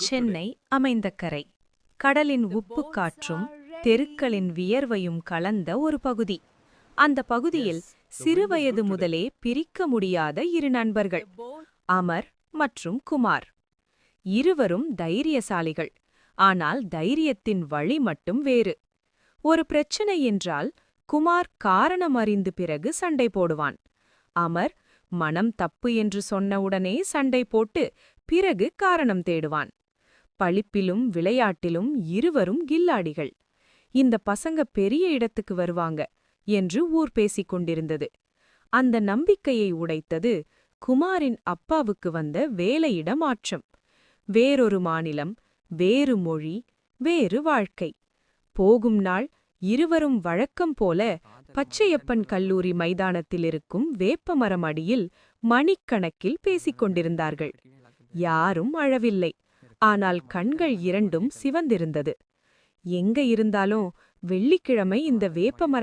சென்னை அமைந்த கரை. கடலின் உப்பு காற்றும் தெருக்களின் வியர்வையும் கலந்த ஒரு பகுதி. அந்த பகுதியில் சிறுவயது முதலே பிரிக்க முடியாத இரு நண்பர்கள், அமர் மற்றும் குமார். இருவரும் தைரியசாலிகள். ஆனால் தைரியத்தின் வழி மட்டும் வேறு. ஒரு பிரச்சனை என்றால் குமார் காரணம் அறிந்து பிறகு சண்டை போடுவான். அமர் மனம் தப்பு என்று சொன்னவுடனே சண்டை போட்டு பிறகு காரணம் தேடுவான். பழிப்பிலும் விளையாட்டிலும் இருவரும் கில்லாடிகள். இந்த பசங்க பெரிய இடத்துக்கு வருவாங்க என்று ஊர் பேசிக் கொண்டிருந்தது. அந்த நம்பிக்கையை உடைத்தது குமாரின் அப்பாவுக்கு வந்த வேலையிட மாற்றம். வேறொரு மாநிலம், வேறு மொழி, வேறு வாழ்க்கை. போகும் நாள் இருவரும் வழக்கம் போல பச்சையப்பன் கல்லூரி மைதானத்தில் இருக்கும் வேப்பமரம் அடியில் மணிக்கணக்கில் பேசிக் கொண்டிருந்தார்கள். யாரும் அழவில்லை. ஆனால் கண்கள் இரண்டும் சிவந்திருந்தது. எங்க இருந்தாலும் வெள்ளிக்கிழமை இந்த வேப்பமர